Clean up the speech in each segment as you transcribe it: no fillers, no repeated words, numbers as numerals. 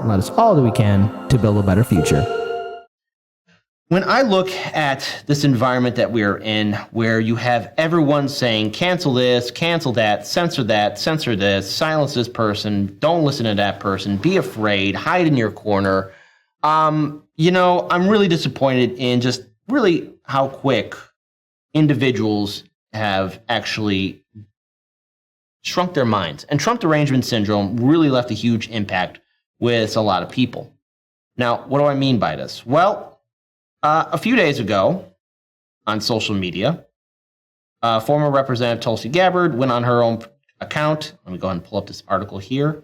let us all do we can to build a better future. When I look at this environment that we're in, where you have everyone saying, cancel this, cancel that, censor this, silence this person, don't listen to that person, be afraid, hide in your corner, I'm really disappointed in just really how quick individuals have actually shrunk their minds. And Trump derangement syndrome really left a huge impact with a lot of people. Now, what do I mean by this? Well, a few days ago on social media, former Representative Tulsi Gabbard went on her own account. Let me go ahead and pull up this article here.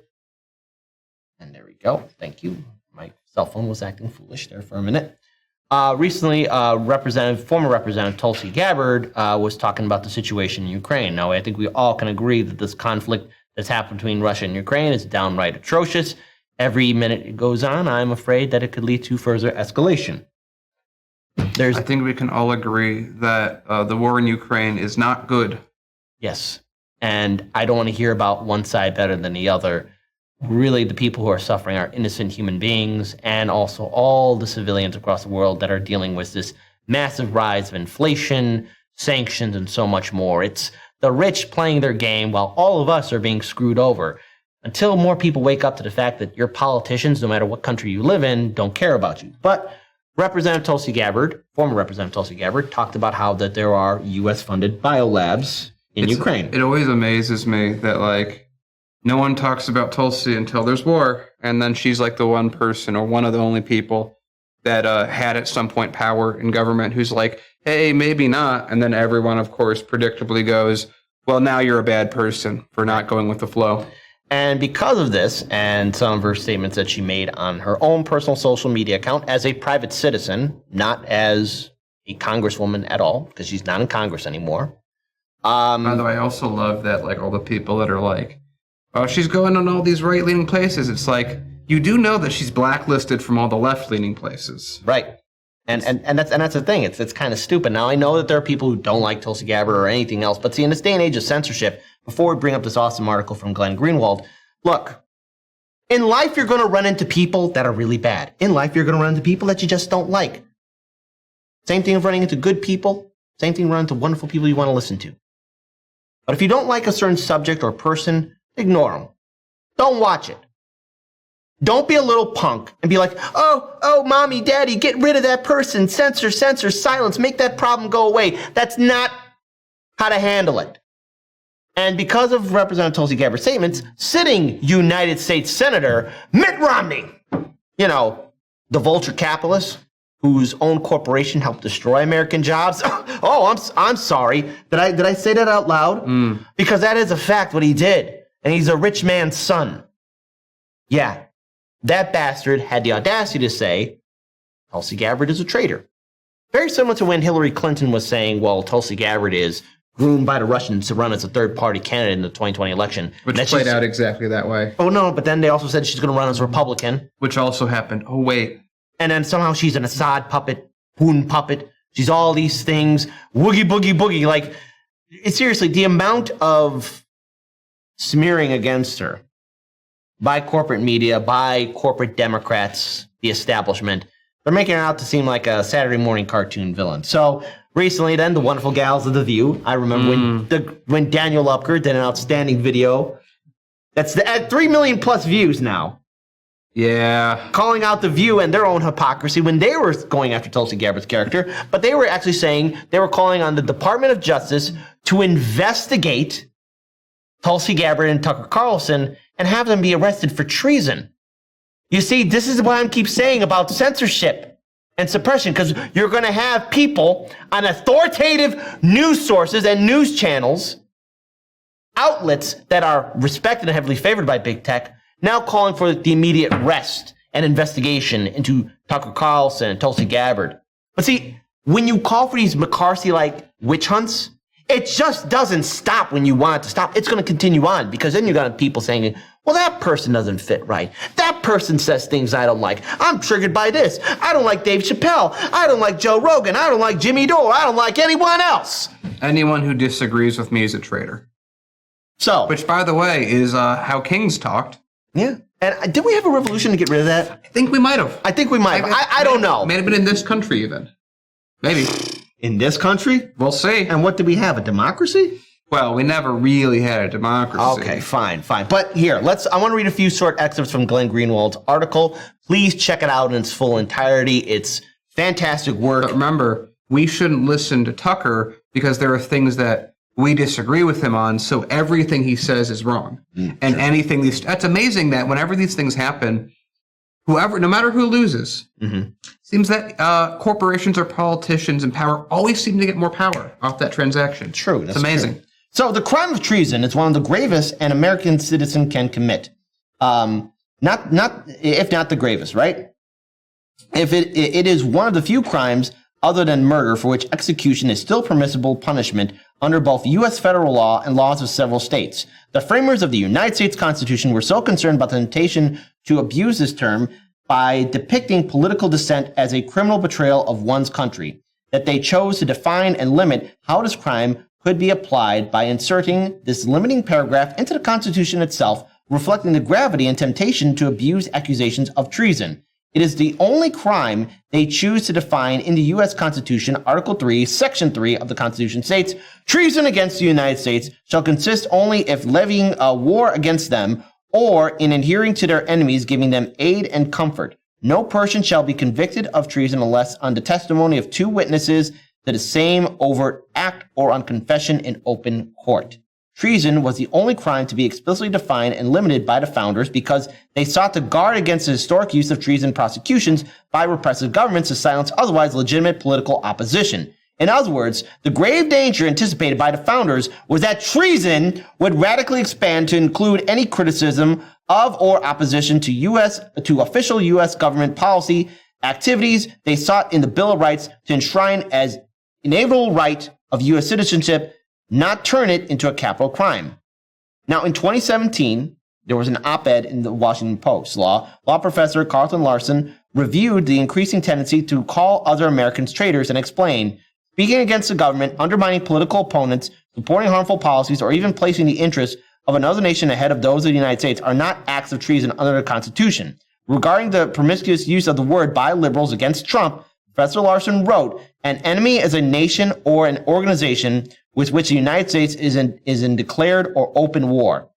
And there we go. Thank you. My cell phone was acting foolish there for a minute. Recently, former Representative Tulsi Gabbard was talking about the situation in Ukraine. Now, I think we all can agree that this conflict that's happened between Russia and Ukraine is downright atrocious. Every minute it goes on, I'm afraid that it could lead to further escalation. I think we can all agree that the war in Ukraine is not good. Yes. And I don't want to hear about one side better than the other. Really, the people who are suffering are innocent human beings, and also all the civilians across the world that are dealing with this massive rise of inflation, sanctions, and so much more. It's the rich playing their game while all of us are being screwed over. Until more people wake up to the fact that your politicians, no matter what country you live in, don't care about you. But Representative Tulsi Gabbard, former Representative Tulsi Gabbard, talked about how that there are U.S.-funded biolabs in Ukraine. It always amazes me that, no one talks about Tulsi until there's war, and then she's like the one person or one of the only people that had at some point power in government who's like, hey, maybe not. And then everyone, of course, predictably goes, well, now you're a bad person for not going with the flow. And because of this, and some of her statements that she made on her own personal social media account as a private citizen, not as a congresswoman at all, because she's not in Congress anymore. By the way, I also love that, all the people that are like, oh, she's going on all these right-leaning places. It's like, you do know that she's blacklisted from all the left-leaning places. Right. And that's the thing. It's kind of stupid. Now, I know that there are people who don't like Tulsi Gabbard or anything else, but see, in this day and age of censorship, before we bring up this awesome article from Glenn Greenwald, look, in life, you're going to run into people that are really bad. In life, you're going to run into people that you just don't like. Same thing of running into good people. Same thing running into wonderful people you want to listen to. But if you don't like a certain subject or person, ignore them. Don't watch it. Don't be a little punk and be like, oh, mommy, daddy, get rid of that person. Censor, silence, make that problem go away. That's not how to handle it. And because of Representative Tulsi Gabbard's statements, sitting United States Senator Mitt Romney, the vulture capitalist whose own corporation helped destroy American jobs. I'm sorry. Did I say that out loud? Because that is a fact what he did. And he's a rich man's son. Yeah, that bastard had the audacity to say Tulsi Gabbard is a traitor. Very similar to when Hillary Clinton was saying, well, Tulsi Gabbard is groomed by the Russians to run as a third-party candidate in the 2020 election. Which played out exactly that way. Oh, no, but then they also said she's going to run as a Republican. Which also happened. Oh, wait. And then somehow she's an Assad puppet, Putin puppet. She's all these things. Woogie, boogie, boogie. It's seriously, the amount of smearing against her by corporate media, by corporate Democrats, the establishment, they're making her out to seem like a Saturday morning cartoon villain. So recently then, the wonderful gals of The View, I remember when Daniel Upker did an outstanding video that's at 3 million plus views now. Yeah. Calling out The View and their own hypocrisy when they were going after Tulsi Gabbard's character, but they were actually saying they were calling on the Department of Justice to investigate Tulsi Gabbard and Tucker Carlson and have them be arrested for treason. You see, this is what I keep saying about censorship and suppression, because you're going to have people on authoritative news sources and news channels, outlets that are respected and heavily favored by big tech, now calling for the immediate arrest and investigation into Tucker Carlson and Tulsi Gabbard. But see, when you call for these McCarthy-like witch hunts, it just doesn't stop when you want it to stop. It's going to continue on, because then you got people saying, well, that person doesn't fit right. That person says things I don't like. I'm triggered by this. I don't like Dave Chappelle. I don't like Joe Rogan. I don't like Jimmy Dore. I don't like anyone else. Anyone who disagrees with me is a traitor. So, which, by the way, is how kings talked. Yeah. And did we have a revolution to get rid of that? I think we might have. I think we might have. I don't know. May have been in this country even. Maybe. In this country? We'll see. And what did we have? A democracy? Well, we never really had a democracy. Okay, fine. But here, I want to read a few short excerpts from Glenn Greenwald's article. Please check it out in its full entirety. It's fantastic work. But remember, we shouldn't listen to Tucker because there are things that we disagree with him on, so everything he says is wrong. And anything that's amazing that whenever these things happen, no matter who loses, seems that corporations or politicians in power always seem to get more power off that transaction. True. It's amazing. True. So the crime of treason is one of the gravest an American citizen can commit. If not the gravest, right? If it is one of the few crimes other than murder for which execution is still permissible punishment under both U.S. federal law and laws of several states. The framers of the United States Constitution were so concerned about the temptation to abuse this term by depicting political dissent as a criminal betrayal of one's country that they chose to define and limit how this crime could be applied by inserting this limiting paragraph into the Constitution itself, reflecting the gravity and temptation to abuse accusations of treason. It is the only crime they choose to define in the U.S. Constitution. Article 3, Section 3 of the Constitution states, treason against the United States shall consist only if levying a war against them or in adhering to their enemies, giving them aid and comfort. No person shall be convicted of treason unless on the testimony of two witnesses to the same overt act or on confession in open court. Treason was the only crime to be explicitly defined and limited by the founders because they sought to guard against the historic use of treason prosecutions by repressive governments to silence otherwise legitimate political opposition. In other words, the grave danger anticipated by the founders was that treason would radically expand to include any criticism of or opposition to official U.S. government policy activities they sought in the Bill of Rights to enshrine as inalienable right of U.S. citizenship, not turn it into a capital crime. Now, in 2017, there was an op-ed in the Washington Post. Law professor Carlton Larson reviewed the increasing tendency to call other Americans traitors and explained, speaking against the government, undermining political opponents, supporting harmful policies, or even placing the interests of another nation ahead of those of the United States are not acts of treason under the Constitution. Regarding the promiscuous use of the word by liberals against Trump, Professor Larson wrote, an enemy is a nation or an organization with which the United States is in declared or open war.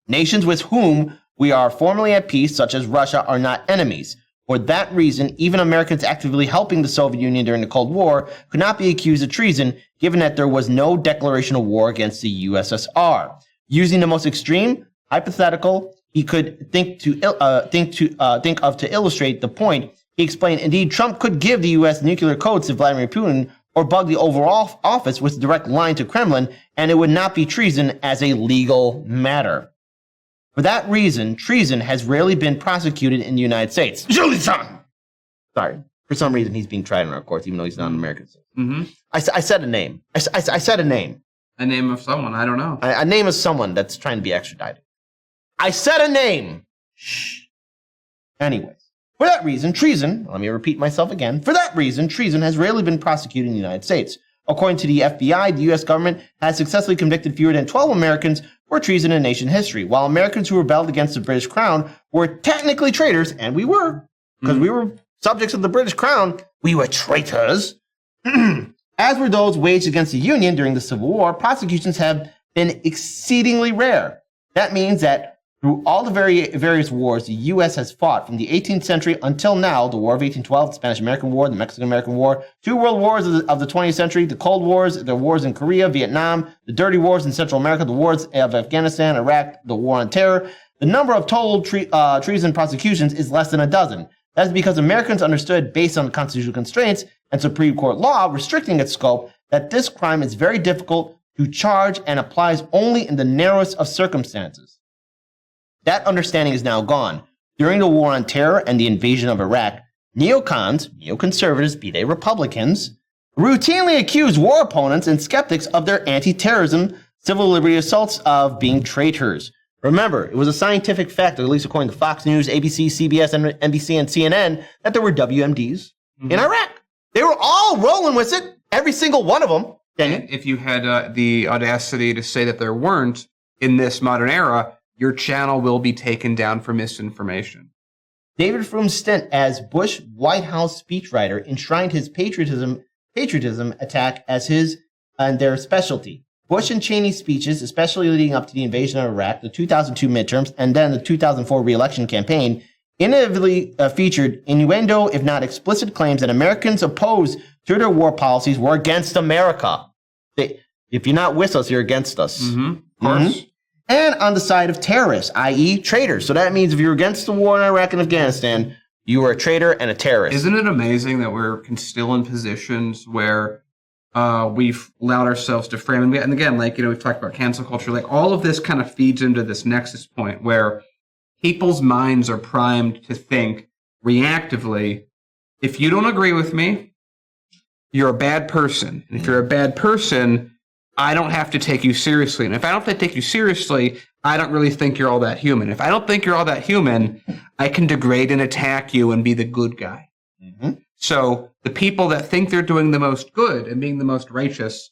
Nations with whom we are formally at peace, such as Russia, are not enemies. For that reason, even Americans actively helping the Soviet Union during the Cold War could not be accused of treason, given that there was no declaration of war against the USSR. Using the most extreme hypothetical he could think of to illustrate the point, he explained, indeed, Trump could give the U.S. nuclear codes to Vladimir Putin or bug the Oval Office with a direct line to Kremlin, and it would not be treason as a legal matter. For that reason, treason has rarely been prosecuted in the United States. Sorry. For some reason, he's being tried in our courts, even though he's not an American citizen. I said a name. I said a name. A name of someone. I don't know. A name of someone that's trying to be extradited. I said a name. Shh. Anyways. For that reason, treason, let me repeat myself again. For that reason, treason has rarely been prosecuted in the United States. According to the FBI, the U.S. government has successfully convicted fewer than 12 Americans for treason in nation history, while Americans who rebelled against the British Crown were technically traitors, and we were, because we were subjects of the British Crown, we were traitors. As were those waged against the Union during the Civil War, prosecutions have been exceedingly rare. That means that through all the various wars the U.S. has fought from the 18th century until now, the War of 1812, the Spanish-American War, the Mexican-American War, 2 world wars of the 20th century, the Cold Wars, the wars in Korea, Vietnam, the dirty wars in Central America, the wars of Afghanistan, Iraq, the War on Terror, the number of total treason prosecutions is less than a dozen. That's because Americans understood, based on the constitutional constraints and Supreme Court law restricting its scope, that this crime is very difficult to charge and applies only in the narrowest of circumstances. That understanding is now gone. During the War on Terror and the invasion of Iraq, neoconservatives, be they Republicans, routinely accused war opponents and skeptics of their anti-terrorism civil liberty assaults of being traitors. Remember, it was a scientific fact, or at least according to Fox News, ABC, CBS, NBC, and CNN, that there were WMDs in Iraq. They were all rolling with it, every single one of them. And if you had the audacity to say that there weren't in this modern era, your channel will be taken down for misinformation. David Frum's stint as Bush White House speechwriter enshrined his patriotism attack as his and their specialty. Bush and Cheney's speeches, especially leading up to the invasion of Iraq, the 2002 midterms, and then the 2004 re-election campaign, inevitably featured innuendo, if not explicit claims that Americans opposed to their war policies were against America. If you're not with us, you're against us. Mm-hmm. Of course. Mm-hmm. And on the side of terrorists, i.e. traitors. So that means if you're against the war in Iraq and Afghanistan, you are a traitor and a terrorist. Isn't it amazing that we're still in positions where we've allowed ourselves to frame, and again, like, we've talked about cancel culture, like all of this kind of feeds into this nexus point where people's minds are primed to think reactively, if you don't agree with me, you're a bad person. And if you're a bad person, I don't have to take you seriously. And if I don't have to take you seriously, I don't really think you're all that human. If I don't think you're all that human, I can degrade and attack you and be the good guy. Mm-hmm. So the people that think they're doing the most good and being the most righteous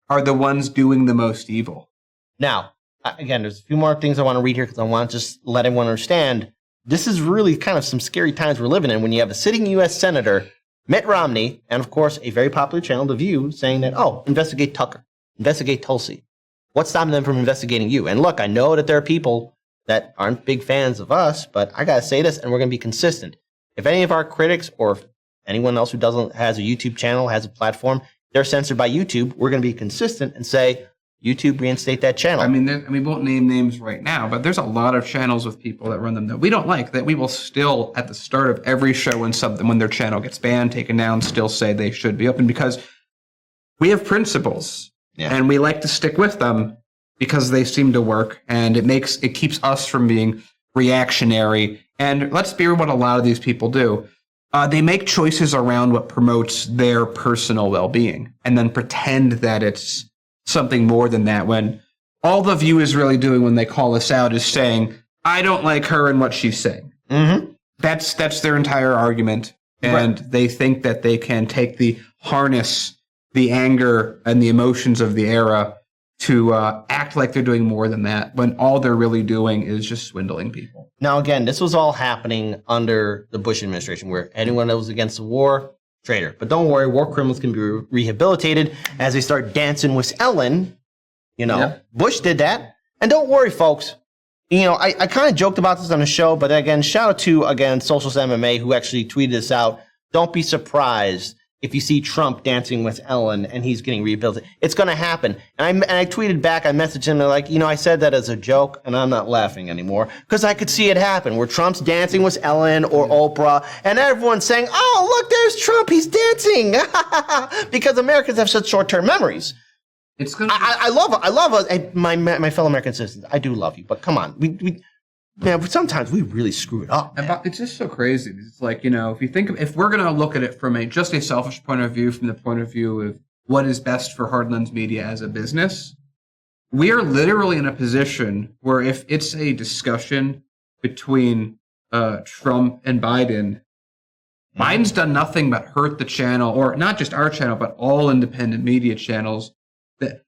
are the ones doing the most evil. Now, again, there's a few more things I want to read here because I want to just let everyone understand this is really kind of some scary times we're living in when you have a sitting U.S. Senator, Mitt Romney, and of course a very popular channel, The View, saying that, investigate Tucker. Investigate Tulsi. What's stopping them from investigating you? And look, I know that there are people that aren't big fans of us, but I got to say this, and we're going to be consistent. If any of our critics or anyone else who has a YouTube channel, has a platform, they're censored by YouTube, we're going to be consistent and say, YouTube, reinstate that channel. I mean, we won't name names right now, but there's a lot of channels with people that run them that we don't like, that we will still, at the start of every show when their channel gets banned, taken down, still say they should be open because we have principles. Yeah. And we like to stick with them because they seem to work, and it keeps us from being reactionary. And let's be what a lot of these people do. They make choices around what promotes their personal well-being and then pretend that it's something more than that, when all The View is really doing when they call us out is saying, I don't like her and what she's saying. Mm-hmm. That's their entire argument. And They think that they can take harness the anger and the emotions of the era to act like they're doing more than that, when all they're really doing is just swindling people. Now, again, this was all happening under the Bush administration, where anyone that was against the war, traitor. But don't worry, war criminals can be rehabilitated as they start dancing with Ellen. Bush did that. And don't worry, folks. I kind of joked about this on the show, but again, shout out to, Socialist MMA, who actually tweeted this out. Don't be surprised if you see Trump dancing with Ellen and he's getting rehabilitated. It's going to happen. And I tweeted back, I messaged him, like, I said that as a joke, and I'm not laughing anymore, because I could see it happen, where Trump's dancing with Ellen or Oprah, and everyone's saying, oh, look, there's Trump, he's dancing, because Americans have such short-term memories. It's gonna. I love my fellow American citizens. I do love you, but come on, sometimes we really screw it up. It's just so crazy. It's like, if we're going to look at it from just a selfish point of view, from the point of view of what is best for Hardlands Media as a business, we are literally in a position where if it's a discussion between Trump and Biden, Biden's done nothing but hurt the channel, or not just our channel, but all independent media channels. That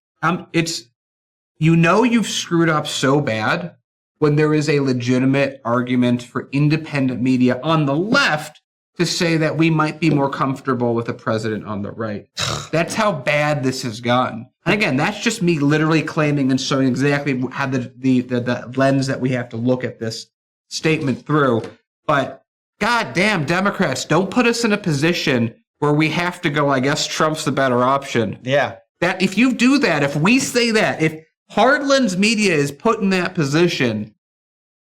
you've screwed up so bad when there is a legitimate argument for independent media on the left to say that we might be more comfortable with a president on the right. That's how bad this has gotten. And again, that's just me literally claiming and showing exactly how the lens that we have to look at this statement through. But goddamn, Democrats, don't put us in a position where we have to go, I guess Trump's the better option. Yeah. That if you do that, if we say that, if Hardlands Media is put in that position,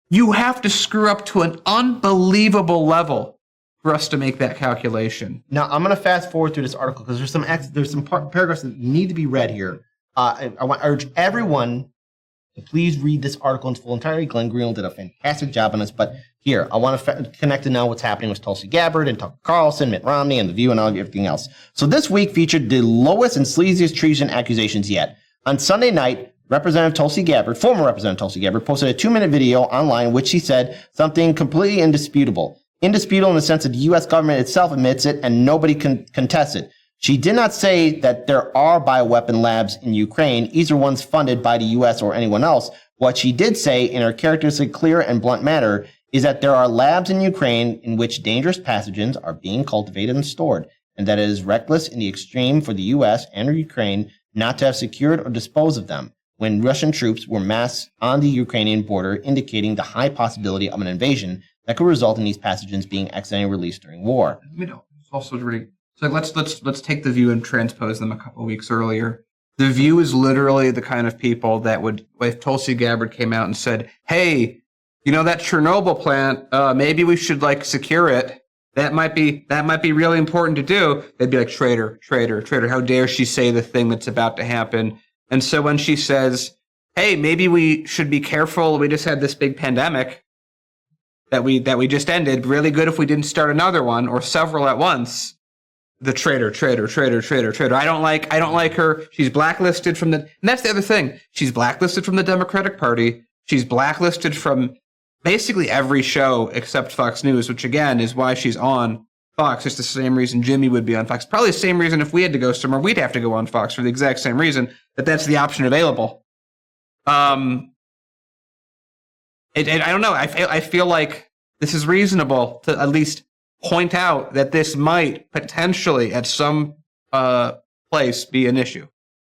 you have to screw up to an unbelievable level for us to make that calculation. Now, I'm going to fast forward through this article because there's some paragraphs that need to be read here. I urge everyone to please read this article in full entirety. Glenn Greenwald did a fantastic job on this, but here, I want to connect to now what's happening with Tulsi Gabbard and Tucker Carlson, Mitt Romney, and The View, and everything else. So this week featured the lowest and sleaziest treason accusations yet. On Sunday night, Representative Tulsi Gabbard, former Representative Tulsi Gabbard, posted a 2-minute video online in which she said something completely indisputable. Indisputable in the sense that the U.S. government itself admits it and nobody can contest it. She did not say that there are bioweapon labs in Ukraine, either ones funded by the U.S. or anyone else, What she did say in her characteristically clear and blunt manner is that there are labs in Ukraine in which dangerous pathogens are being cultivated and stored, and that it is reckless in the extreme for the U.S. and Ukraine not to have secured or disposed of them when Russian troops were massed on the Ukrainian border, indicating the high possibility of an invasion that could result in these pathogens being accidentally released during war. It's also really so. Let's take The View and transpose them a couple of weeks earlier. The View is literally the kind of people that would, if Tulsi Gabbard came out and said, "Hey, you know that Chernobyl plant? Maybe we should secure it. That might be really important to do." They'd be like, "Traitor, traitor, traitor! How dare she say the thing that's about to happen?" And so when she says, "Hey, maybe we should be careful. We just had this big pandemic that we just ended. Really good if we didn't start another one or several at once." The traitor, traitor, traitor, traitor, traitor. I don't like her. She's blacklisted from and that's the other thing. She's blacklisted from the Democratic Party. She's blacklisted from basically every show except Fox News, which again is why she's on Fox. It's the same reason Jimmy would be on Fox. Probably the same reason if we had to go somewhere, we'd have to go on Fox for the exact same reason that's the option available. I don't know. I feel like this is reasonable to at least point out that this might potentially at some place be an issue.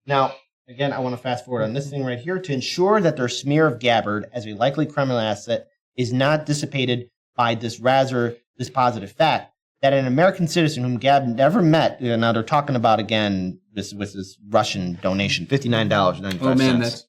Now, again, I want to fast forward on this thing right here. To ensure that their smear of Gabbard as a likely criminal asset is not dissipated by this rather dispositive fact that an American citizen whom Gabbard never met, now they're talking about again this with this Russian donation, $59.95. Oh man, that's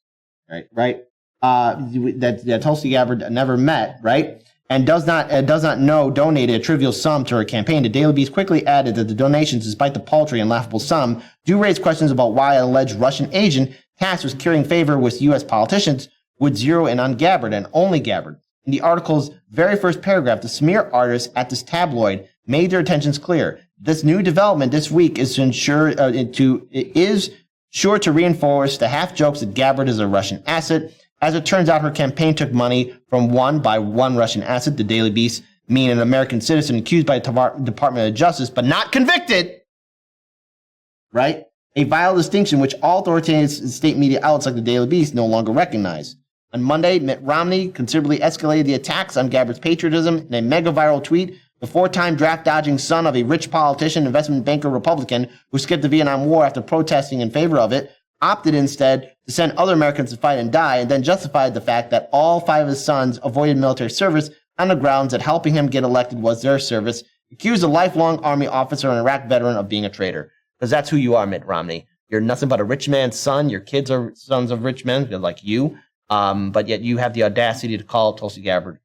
right. That Tulsi Gabbard never met, right? And does not know donated a trivial sum to her campaign. The Daily Beast quickly added that the donations, despite the paltry and laughable sum, do raise questions about why an alleged Russian agent tasked with carrying favor with U.S. politicians would zero in on Gabbard and only Gabbard. In the article's very first paragraph, the smear artists at this tabloid made their intentions clear. This new development this week is sure to reinforce the half jokes that Gabbard is a Russian asset. As it turns out, her campaign took money from one Russian asset, the Daily Beast, meaning an American citizen accused by the Department of Justice, but not convicted. Right? A vile distinction which all authoritative state media outlets like the Daily Beast no longer recognize. On Monday, Mitt Romney considerably escalated the attacks on Gabbard's patriotism in a mega-viral tweet. The four-time draft-dodging son of a rich politician, investment banker Republican who skipped the Vietnam War after protesting in favor of it, opted instead to send other Americans to fight and die, and then justified the fact that all five of his sons avoided military service on the grounds that helping him get elected was their service, accused a lifelong Army officer and Iraq veteran of being a traitor. Because that's who you are, Mitt Romney. You're nothing but a rich man's son. Your kids are sons of rich men, like you. But yet you have the audacity to call Tulsi Gabbard.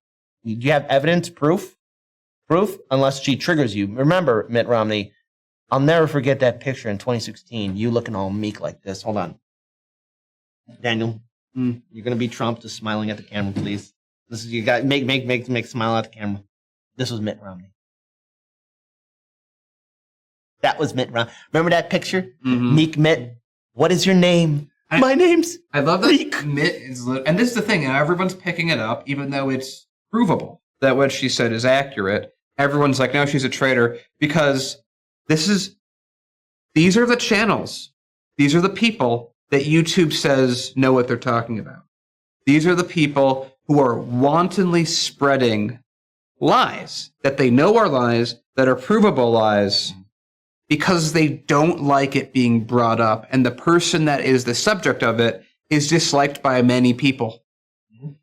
Do you have evidence, proof? Proof? Unless she triggers you. Remember, Mitt Romney, I'll never forget that picture in 2016, you looking all meek like this. Hold on. Daniel, you're going to be Trump, just smiling at the camera, please. This is, you got make smile at the camera. This was Mitt Romney. That was Mitt Romney. Remember that picture? Mm-hmm. Meek Mitt. What is your name? My name's I love that Meek. Mitt is, and this is the thing, and everyone's picking it up, even though it's provable that what she said is accurate. Everyone's like, no, she's a traitor, because these are the channels. These are the people that YouTube says know what they're talking about. These are the people who are wantonly spreading lies that they know are lies, that are provable lies, because they don't like it being brought up. And the person that is the subject of it is disliked by many people.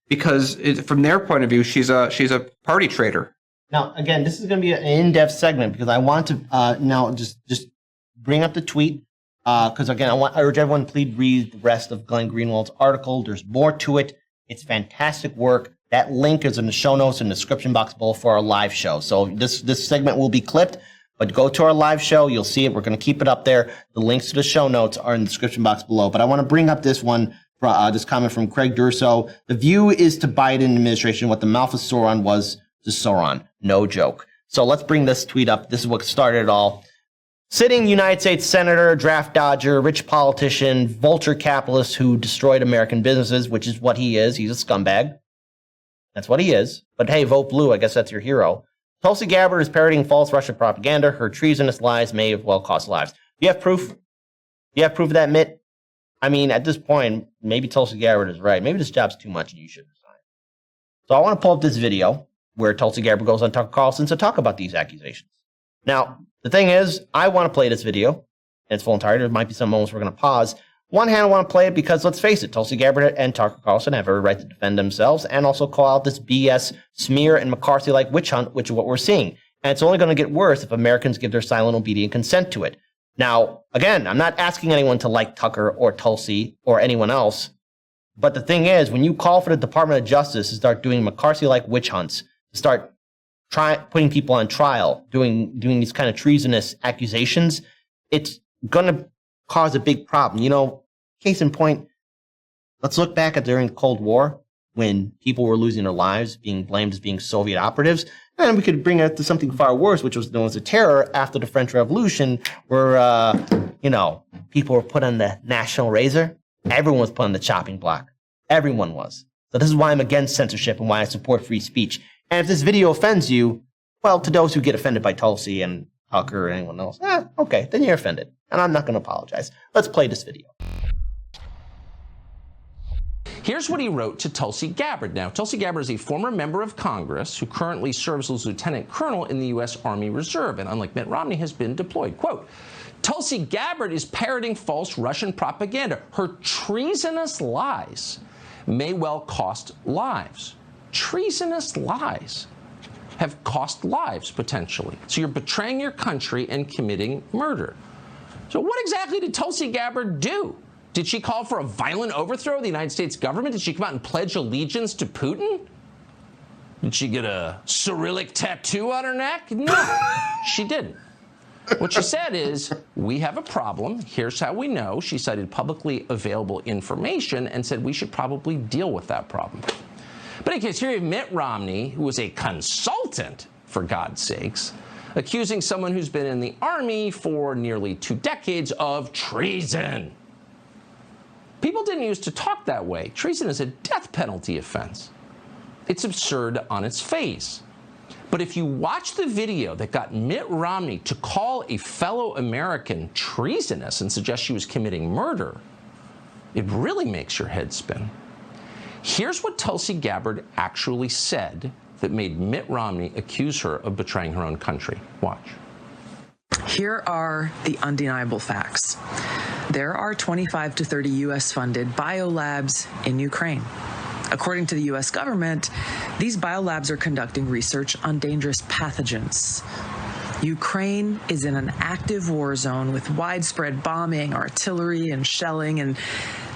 Because from their point of view, she's a party traitor. Now, again, this is going to be an in-depth segment because I want to now just bring up the tweet. Because again, I urge everyone to please read the rest of Glenn Greenwald's article. There's more to it. It's fantastic work. That link is in the show notes in the description box below for our live show. So this segment will be clipped, but go to our live show. You'll see it. We're going to keep it up there. The links to the show notes are in the description box below. But I want to bring up this one, this comment from Craig Durso. The View is to Biden administration what the mouth of Sauron was to Sauron. No joke. So let's bring this tweet up. This is what started it all. Sitting United States Senator, draft dodger, rich politician, vulture capitalist who destroyed American businesses, which is what he is. He's a scumbag. That's what he is. But hey, vote blue. I guess that's your hero. Tulsi Gabbard is parroting false Russian propaganda. Her treasonous lies may well cost lives. Do you have proof? Do you have proof of that, Mitt? I mean, at this point, maybe Tulsi Gabbard is right. Maybe this job's too much and you should resign. So I want to pull up this video where Tulsi Gabbard goes on Tucker Carlson to talk about these accusations. Now, the thing is, I want to play this video in its full entirety. There might be some moments we're going to pause. One hand, I want to play it because, let's face it, Tulsi Gabbard and Tucker Carlson have every right to defend themselves and also call out this BS smear and McCarthy-like witch hunt, which is what we're seeing. And it's only going to get worse if Americans give their silent, obedient consent to it. Now, again, I'm not asking anyone to like Tucker or Tulsi or anyone else. But the thing is, when you call for the Department of Justice to start doing McCarthy-like witch hunts, to start putting people on trial, doing these kind of treasonous accusations, it's going to cause a big problem. You know, case in point, let's look back at during the Cold War when people were losing their lives, being blamed as being Soviet operatives. And we could bring it to something far worse, which was known as the terror after the French Revolution, where, people were put on the national razor. Everyone was put on the chopping block. Everyone was. So this is why I'm against censorship and why I support free speech. And if this video offends you, well, to those who get offended by Tulsi and Tucker or anyone else, okay, then you're offended. And I'm not going to apologize. Let's play this video. Here's what he wrote to Tulsi Gabbard. Now, Tulsi Gabbard is a former member of Congress who currently serves as lieutenant colonel in the U.S. Army Reserve, and unlike Mitt Romney, has been deployed. Quote, Tulsi Gabbard is parroting false Russian propaganda. Her treasonous lies may well cost lives. Treasonous lies have cost lives, potentially. So you're betraying your country and committing murder. So what exactly did Tulsi Gabbard do? Did she call for a violent overthrow of the United States government? Did she come out and pledge allegiance to Putin? Did she get a Cyrillic tattoo on her neck? No, she didn't. What she said is, we have a problem. Here's how we know. She cited publicly available information and said we should probably deal with that problem. But in case, here you have Mitt Romney, who was a consultant, for God's sakes, accusing someone who's been in the Army for nearly 2 decades of treason. People didn't used to talk that way. Treason is a death penalty offense. It's absurd on its face. But if you watch the video that got Mitt Romney to call a fellow American treasonous and suggest she was committing murder, it really makes your head spin. Here's what Tulsi Gabbard actually said that made Mitt Romney accuse her of betraying her own country. Watch. Here are the undeniable facts. There are 25 to 30 U.S.-funded biolabs in Ukraine. According to the U.S. government, these biolabs are conducting research on dangerous pathogens. Ukraine is in an active war zone with widespread bombing, artillery, and shelling, and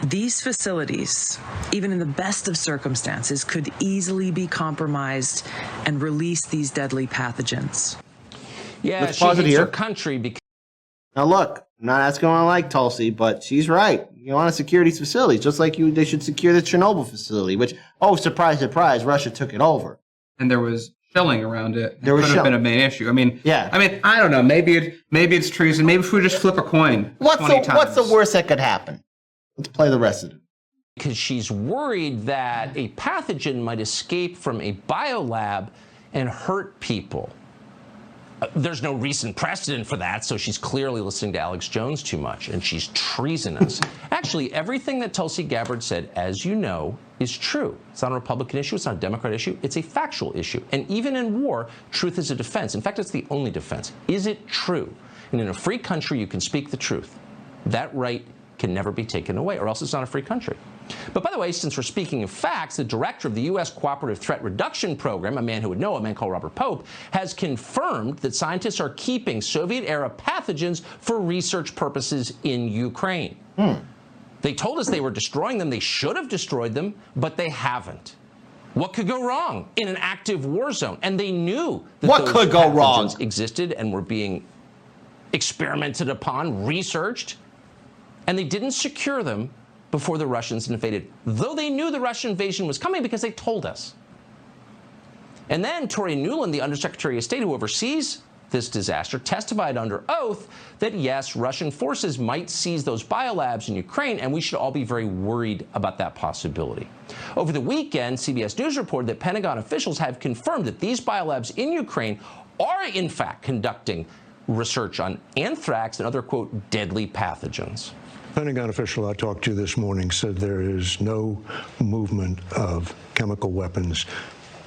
these facilities, even in the best of circumstances, could easily be compromised and release these deadly pathogens. Yeah, Let's she pause it hates here. her country because... Now look, I'm not asking anyone to like Tulsi, but she's right. You want to secure these facilities, just like they should secure the Chernobyl facility, which, oh, surprise, surprise, Russia took it over. And there was shelling around it. There was could have been a main issue. I mean, yeah. I don't know. Maybe it's treason. Maybe if we just flip a coin. What's the worst that could happen? Let's play the rest of it. Because she's worried that a pathogen might escape from a biolab and hurt people. There's no recent precedent for that, so she's clearly listening to Alex Jones too much, and she's treasonous. Actually, everything that Tulsi Gabbard said, as you know, is true. It's not a Republican issue. It's not a Democrat issue. It's a factual issue. And even in war, truth is a defense. In fact, it's the only defense. Is it true? And in a free country, you can speak the truth. That right can never be taken away, or else it's not a free country. But by the way, since we're speaking of facts, the director of the U.S. Cooperative Threat Reduction Program, a man who would know, a man called Robert Pope, has confirmed that scientists are keeping Soviet-era pathogens for research purposes in Ukraine. They told us they were destroying them. They should have destroyed them, but they haven't. What could go wrong in an active war zone? And they knew that what those could go wrong existed and were being experimented upon, researched, and they didn't secure them before the Russians invaded, though they knew the Russian invasion was coming because they told us. And then Tory Newland, the Undersecretary of State who oversees this disaster, testified under oath that, yes, Russian forces might seize those biolabs in Ukraine, and we should all be very worried about that possibility. Over the weekend, CBS News reported that Pentagon officials have confirmed that these biolabs in Ukraine are, in fact, conducting research on anthrax and other, quote, deadly pathogens. Pentagon official I talked to this morning said there is no movement of chemical weapons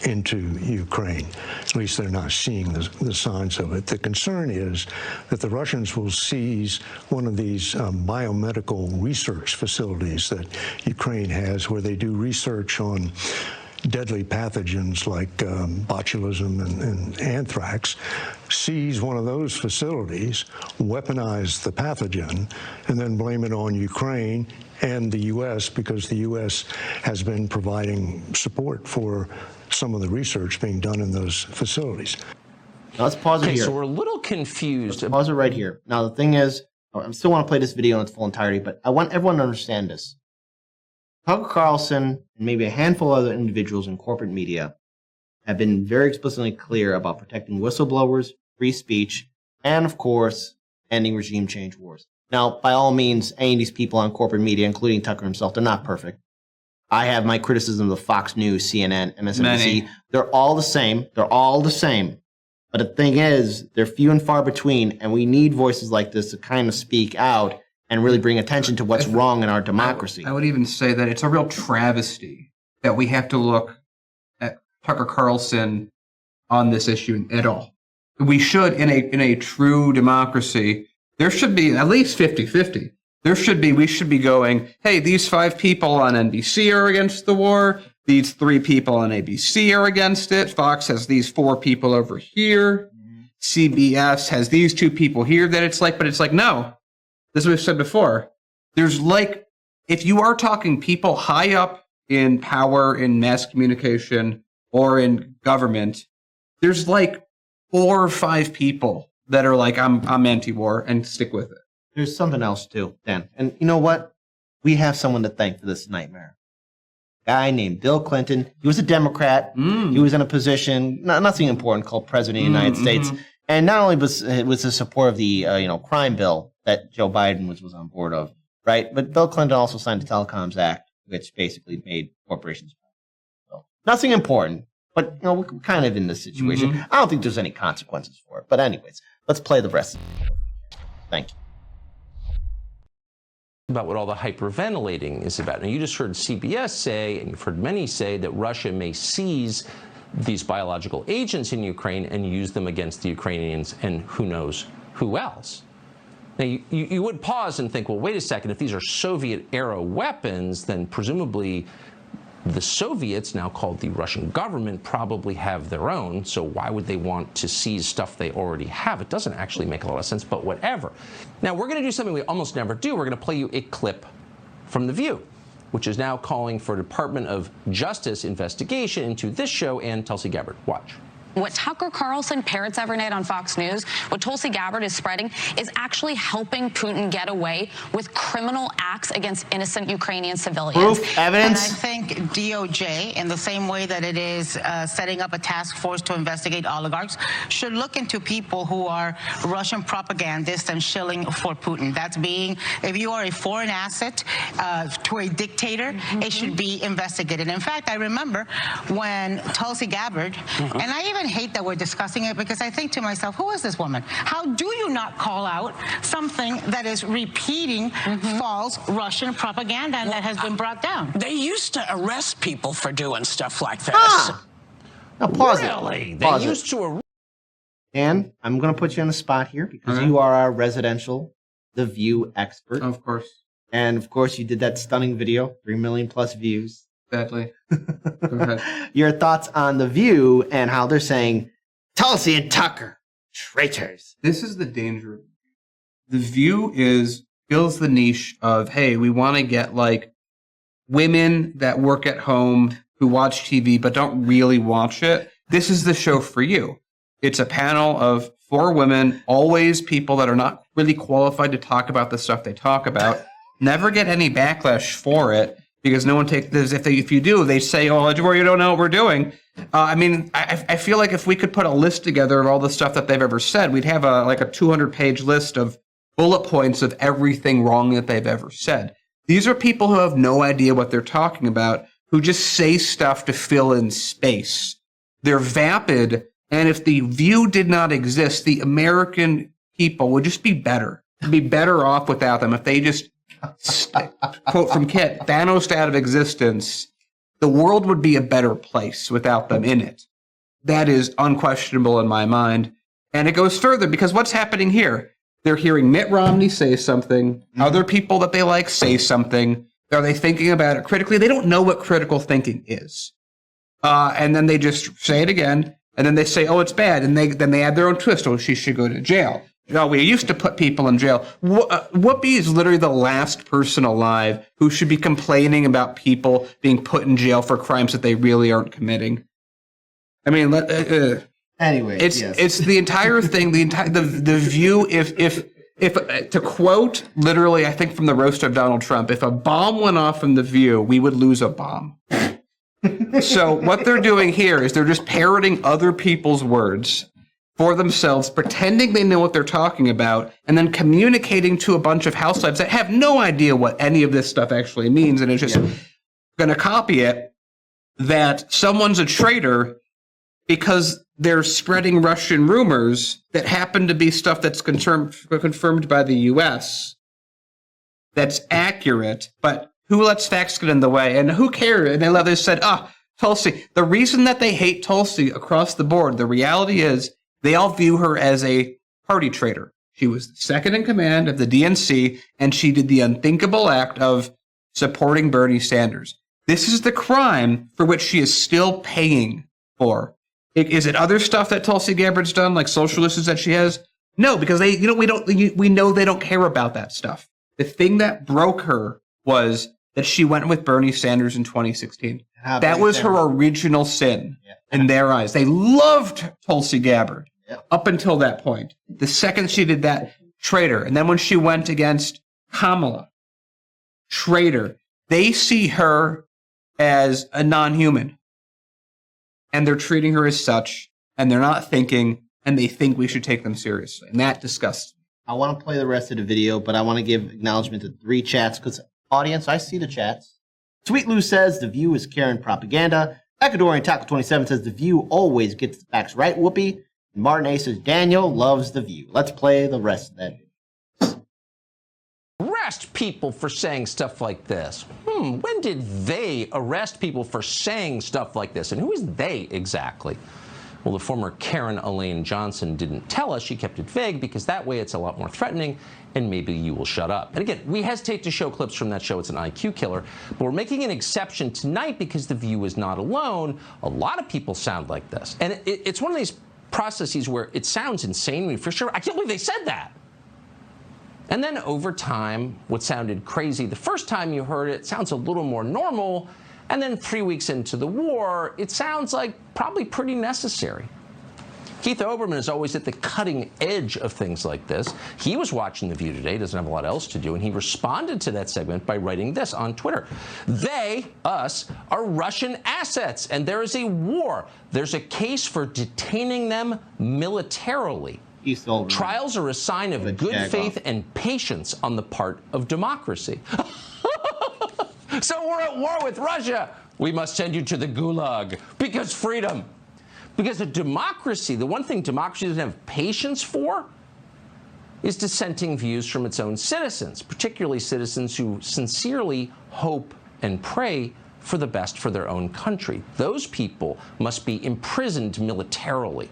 into Ukraine. At least they're not seeing the signs of it. The concern is that the Russians will seize one of these biomedical research facilities that Ukraine has, where they do research on deadly pathogens like botulism and anthrax, seize one of those facilities, weaponize the pathogen, and then blame it on Ukraine and the U.S. because the U.S. has been providing support for some of the research being done in those facilities. Now let's pause it here. So we're a little confused. Let's pause it right here. Now the thing is, I still want to play this video in its full entirety, but I want everyone to understand this. Tucker Carlson and maybe a handful of other individuals in corporate media have been very explicitly clear about protecting whistleblowers, free speech, and of course, ending regime change wars. Now, by all means, any of these people on corporate media, including Tucker himself, they're not perfect. I have my criticism of Fox News, CNN, MSNBC. Many. They're all the same. They're all the same. But the thing is, they're few and far between, and we need voices like this to kind of speak out and really bring attention to what's wrong in our democracy. I would even say that it's a real travesty that we have to look at Tucker Carlson on this issue at all. We should, in a true democracy, there should be at least 50-50. We should be going, hey, these 5 people on NBC are against the war. These 3 people on ABC are against it. Fox has these 4 people over here. CBS has these 2 people here that it's like, but it's like, no. This is what we've said before. There's like, if you are talking people high up in power, in mass communication, or in government, there's like 4 or 5 people that are like, I'm anti-war, and stick with it. There's something else too, Dan. And you know what? We have someone to thank for this nightmare. A guy named Bill Clinton. He was a Democrat. He was in a position, nothing important, called President of the United States. And not only was the support of the crime bill that Joe Biden was on board of, right? But Bill Clinton also signed the Telecoms Act, which basically made corporations. So nothing important, but we're kind of in this situation. I don't think there's any consequences for it. But anyways, let's play the rest of the video. Thank you. About what all the hyperventilating is about. Now, you just heard CBS say, and you've heard many say, that Russia may seize these biological agents in Ukraine and use them against the Ukrainians and who knows who else. Now, you would pause and think, well, wait a second, if these are Soviet-era weapons, then presumably the Soviets, now called the Russian government, probably have their own, so why would they want to seize stuff they already have? It doesn't actually make a lot of sense, but whatever. Now, we're going to do something we almost never do. We're going to play you a clip from The View, which is now calling for a Department of Justice investigation into this show and Tulsi Gabbard. Watch. What Tucker Carlson parrots every night on Fox News, what Tulsi Gabbard is spreading, is actually helping Putin get away with criminal acts against innocent Ukrainian civilians. Proof, evidence. And I think DOJ, in the same way that it is setting up a task force to investigate oligarchs, should look into people who are Russian propagandists and shilling for Putin. That's being, if you are a foreign asset to a dictator, it should be investigated. In fact, I remember when Tulsi Gabbard, and I even hate that we're discussing it because I think to myself, who is this woman? How do you not call out something that is repeating false Russian propaganda and that has been brought down? They used to arrest people for doing stuff like this. Now pause Really? it. They Pause used it. to arrest. Dan, I'm going to put you on the spot here because you are our residential The View expert. Of course. And of course, you did that stunning video, 3 million plus views. Sadly. Go ahead. Your thoughts on The View and how they're saying Tulsi and Tucker, traitors. This is the danger. The View fills the niche of, hey, we want to get like women that work at home who watch TV but don't really watch it. This is the show for you. It's a panel of 4 women, always people that are not really qualified to talk about the stuff they talk about, never get any backlash for it. Because no one takes this. If you do, they say, "Oh, you don't know what we're doing." I feel like if we could put a list together of all the stuff that they've ever said, we'd have a 200-page list of bullet points of everything wrong that they've ever said. These are people who have no idea what they're talking about, who just say stuff to fill in space. They're vapid, and if The View did not exist, the American people would just be better. Be better off without them if they just quote from Kit, Thanos out of existence, the world would be a better place without them in it. That is unquestionable in my mind. And it goes further because what's happening here? They're hearing Mitt Romney say something, other people that they like say something. Are they thinking about it critically? They don't know what critical thinking is. And then they just say it again, and then they say, oh, it's bad. And then they add their own twist. Oh, she should go to jail. Oh, we used to put people in jail. Whoopi is literally the last person alive who should be complaining about people being put in jail for crimes that they really aren't committing. I mean, anyway, it's the entire thing. The View. If to quote literally, I think from the roast of Donald Trump, if a bomb went off from The View, we would lose a bomb. So what they're doing here is they're just parroting other people's words for themselves, pretending they know what they're talking about, and then communicating to a bunch of housewives that have no idea what any of this stuff actually means, and it's just going to copy it, that someone's a traitor because they're spreading Russian rumors that happen to be stuff that's confirmed by the U.S. that's accurate, but who lets facts get in the way? And who cares? And they said, Tulsi, the reason that they hate Tulsi across the board, the reality is they all view her as a party traitor. She was the second in command of the DNC, and she did the unthinkable act of supporting Bernie Sanders. This is the crime for which she is still paying for. Is it other stuff that Tulsi Gabbard's done, like social issues that she has? No, because we know they don't care about that stuff. The thing that broke her was that she went with Bernie Sanders in 2016. That was her original sin in their eyes. They loved Tulsi Gabbard up until that point. The second she did that, traitor. And then when she went against Kamala, traitor. They see her as a non-human. And they're treating her as such, and they're not thinking, and they think we should take them seriously. And that disgusts me. I want to play the rest of the video, but I want to give acknowledgement to 3 chats, because, audience, I see the chats. Sweet Lou says, The View is Karen propaganda. Ecuadorian Taco 27 says, The View always gets the facts right, Whoopi. And Martin A says, Daniel loves The View. Let's play the rest of that video. Arrest people for saying stuff like this. When did they arrest people for saying stuff like this? And who is they exactly? Well, the former Karen Elaine Johnson didn't tell us. She kept it vague because that way it's a lot more threatening, and maybe you will shut up. And again, we hesitate to show clips from that show. It's an IQ killer. But we're making an exception tonight because The View is not alone. A lot of people sound like this. And it's one of these processes where it sounds insane for sure. I can't believe they said that. And then over time, what sounded crazy the first time you heard it sounds a little more normal. And then 3 weeks into the war, it sounds like probably pretty necessary. Keith Olbermann is always at the cutting edge of things like this. He was watching The View today, doesn't have a lot else to do, and he responded to that segment by writing this on Twitter. They, us, are Russian assets, and there is a war. There's a case for detaining them militarily. Trials are a sign of good faith and patience on the part of democracy. So we're at war with Russia. We must send you to the gulag because freedom. Because a democracy, the one thing democracy doesn't have patience for is dissenting views from its own citizens, particularly citizens who sincerely hope and pray for the best for their own country. Those people must be imprisoned militarily.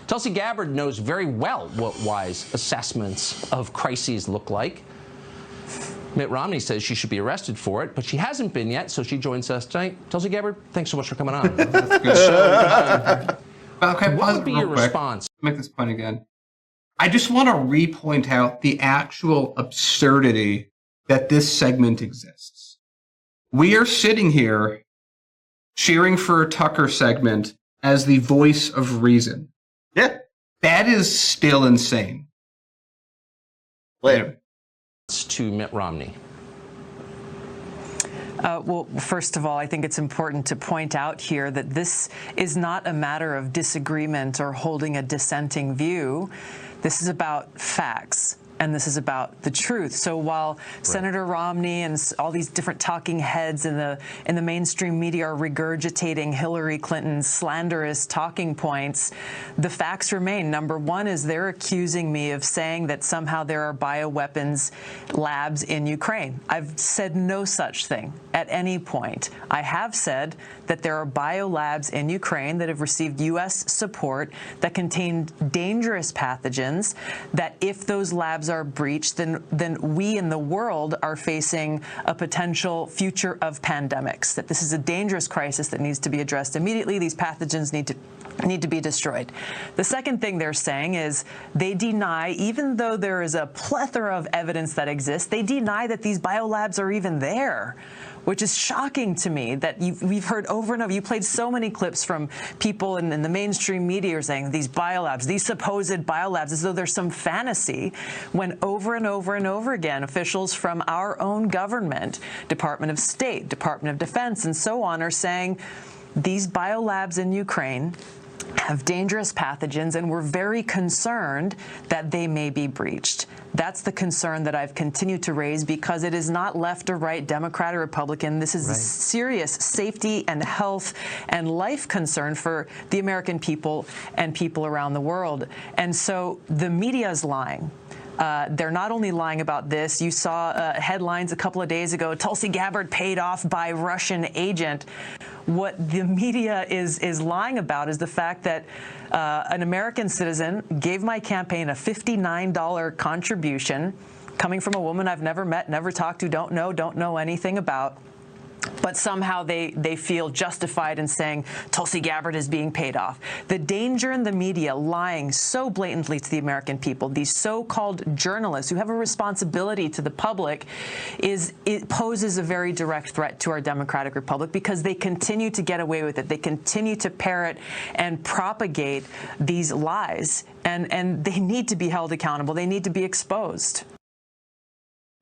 Tulsi Gabbard knows very well what wise assessments of crises look like. Mitt Romney says she should be arrested for it, but she hasn't been yet, so she joins us tonight. Tulsi Gabbard, thanks so much for coming on. Okay, what would be your response? Make this point again. I just want to re-point out the actual absurdity that this segment exists. We are sitting here cheering for a Tucker segment as the voice of reason. Yeah. That is still insane. Later. To Mitt Romney. Well, first of all, I think it's important to point out here that this is not a matter of disagreement or holding a dissenting view. This is about facts. and this is about the truth. So while Senator Romney and all these different talking heads in the mainstream media are regurgitating Hillary Clinton's slanderous talking points, the facts remain. Number one is they're accusing me of saying that somehow there are bioweapons labs in Ukraine. I've said no such thing at any point. I have said that there are biolabs in Ukraine that have received U.S. support that contain dangerous pathogens, that if those labs are breached, then we in the world are facing a potential future of pandemics, that this is a dangerous crisis that needs to be addressed immediately. These pathogens need to be destroyed. The second thing they're saying is they deny, even though there is a plethora of evidence that exists, they deny that these biolabs are even there, which is shocking to me. That we've heard over and over. You played so many clips from people in the mainstream media are saying these biolabs, these supposed biolabs, as though there's some fantasy, when over and over and over again, officials from our own government, Department of State, Department of Defense, and so on, are saying these biolabs in Ukraine have dangerous pathogens, and we're very concerned that they may be breached. That's the concern that I've continued to raise, because it is not left or right, Democrat or Republican. This is a serious safety and health and life concern for the American people and people around the world. And so the media is lying. They're not only lying about this. You saw headlines a couple of days ago, Tulsi Gabbard paid off by Russian agent. What the media is lying about is the fact that an American citizen gave my campaign a $59 contribution, coming from a woman I've never met, never talked to, don't know anything about. But somehow they feel justified in saying Tulsi Gabbard is being paid off. The danger in the media lying so blatantly to the American people, these so-called journalists who have a responsibility to the public, it poses a very direct threat to our democratic republic, because they continue to get away with it. They continue to parrot and propagate these lies, and they need to be held accountable. They need to be exposed.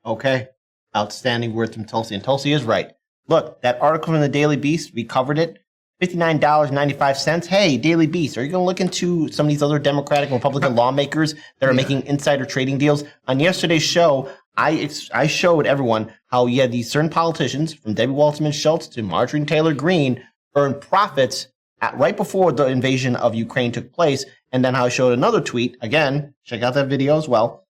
Okay. Outstanding words from Tulsi, and Tulsi is right. Look, that article in the Daily Beast, we covered it, $59.95. Hey, Daily Beast, are you going to look into some of these other Democratic and Republican lawmakers that are making insider trading deals? On yesterday's show, I showed everyone how you had these certain politicians, from Debbie Wasserman Schultz to Marjorie Taylor Greene, earn profits right before the invasion of Ukraine took place, and then how I showed another tweet, again, check out that video as well,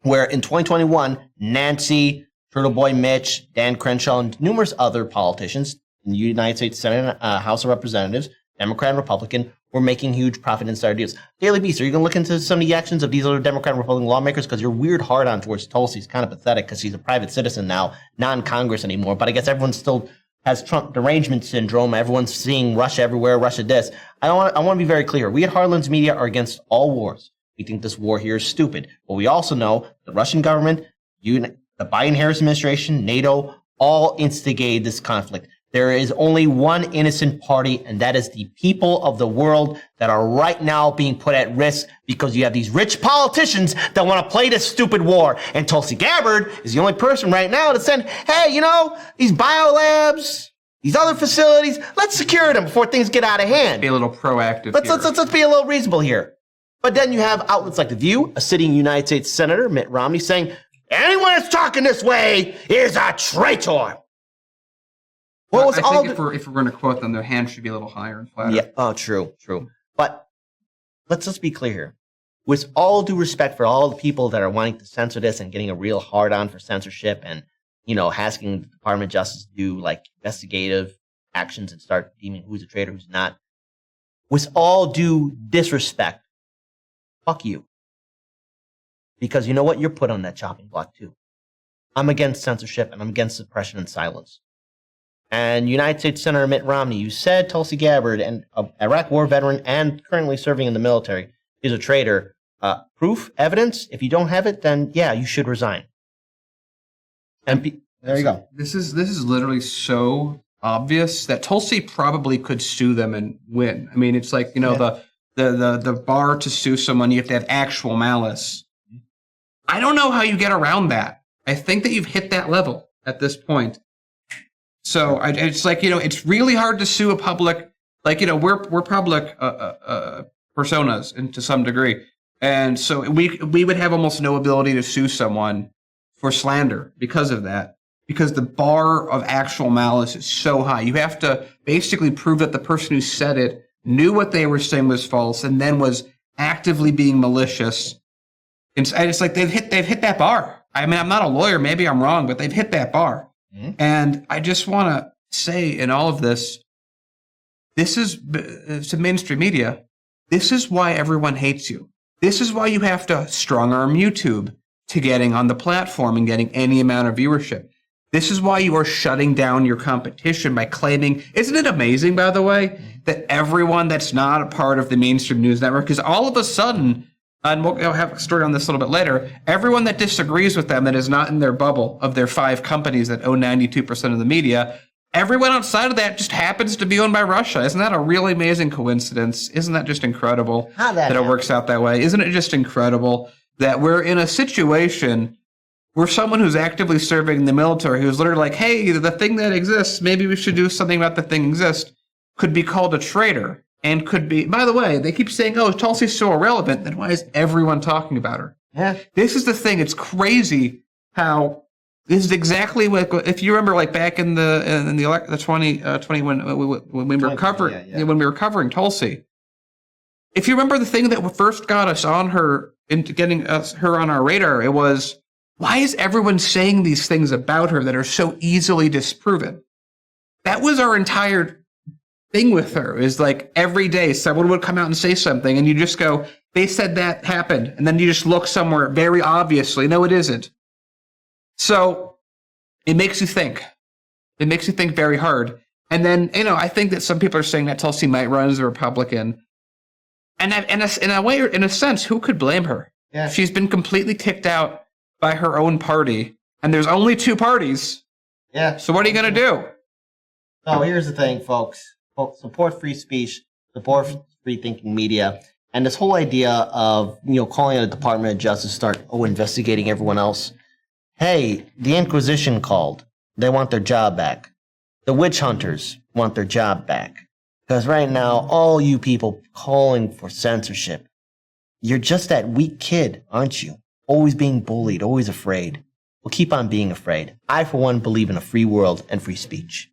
where in 2021, Nancy, Turtle Boy Mitch, Dan Crenshaw, and numerous other politicians in the United States Senate and House of Representatives, Democrat and Republican, were making huge profit insider deals. Daily Beast, are you going to look into some of the actions of these other Democrat and Republican lawmakers? Because your weird hard-on towards Tulsi is kind of pathetic, because she's a private citizen now, not in Congress anymore. But I guess everyone still has Trump derangement syndrome. Everyone's seeing Russia everywhere, Russia this. I want to be very clear. We at Heartland's Media are against all wars. We think this war here is stupid. But we also know the Russian government, the Biden-Harris administration, NATO, all instigated this conflict. There is only one innocent party, and that is the people of the world that are right now being put at risk, because you have these rich politicians that want to play this stupid war. And Tulsi Gabbard is the only person right now that said, hey, these biolabs, these other facilities, let's secure them before things get out of hand. Be a little proactive. Let's be a little reasonable here. But then you have outlets like The View, a sitting United States Senator, Mitt Romney, saying, anyone that's talking this way is a traitor. I think if we're going to quote them, their hand should be a little higher and flatter. Yeah. Oh, true. But let's just be clear here. With all due respect for all the people that are wanting to censor this and getting a real hard-on for censorship, and asking the Department of Justice to do like investigative actions and start deeming who's a traitor, who's not. With all due disrespect, fuck you. Because you know what? You're put on that chopping block too. I'm against censorship, and I'm against suppression and silence. And United States Senator Mitt Romney, you said Tulsi Gabbard, and an Iraq war veteran and currently serving in the military, is a traitor. Proof, evidence, if you don't have it, then yeah, you should resign. And there you go. This is literally so obvious that Tulsi probably could sue them and win. I mean, it's like, the bar to sue someone, you have to have actual malice. I don't know how you get around that. I think that you've hit that level at this point. So it's like, it's really hard to sue a public, like, we're public personas, and to some degree. And so we would have almost no ability to sue someone for slander because of that, because the bar of actual malice is so high. You have to basically prove that the person who said it knew what they were saying was false and then was actively being malicious. And it's like they've hit that bar. I mean, I'm not a lawyer, maybe I'm wrong, but they've hit that bar. Mm-hmm. And I just want to say in all of this is to mainstream media, this is why everyone hates you. This is why you have to strong arm YouTube to getting on the platform and getting any amount of viewership. This is why you are shutting down your competition by claiming, isn't it amazing, by the way, that everyone that's not a part of the mainstream news network is all of a sudden, and we'll have a story on this a little bit later, everyone that disagrees with them that is not in their bubble of their 5 companies that own 92% of the media, everyone outside of that just happens to be owned by Russia. Isn't that a really amazing coincidence? Isn't that just incredible that it works out that way? Isn't it just incredible that we're in a situation where someone who's actively serving in the military, who's literally like, hey, the thing that exists, maybe we should do something about the thing exist, could be called a traitor and could be, by the way, they keep saying, oh, Tulsi's so irrelevant, then why is everyone talking about her? Yeah. This is the thing. It's crazy how this is exactly what, if you remember, like back in the 2020 when we were covering Tulsi, if you remember the thing that first got us on her, into getting her on our radar, it was, why is everyone saying these things about her that are so easily disproven? That was our entire thing with her, is like every day someone would come out and say something and you just go, they said that happened. And then you just look somewhere very obviously. No, it isn't. So it makes you think. It makes you think very hard. And then, I think that some people are saying that Tulsi might run as a Republican. And in a sense, who could blame her? Yeah. She's been completely kicked out by her own party, and there's only 2 parties. Yeah. So what are you going to do? Oh, here's the thing, folks. Support free speech, support free thinking media, and this whole idea of calling out the Department of Justice, start investigating everyone else. Hey, the Inquisition called. They want their job back. The witch hunters want their job back. Because right now, all you people calling for censorship, you're just that weak kid, aren't you? Always being bullied, always afraid. Well, keep on being afraid. I, for one, believe in a free world and free speech.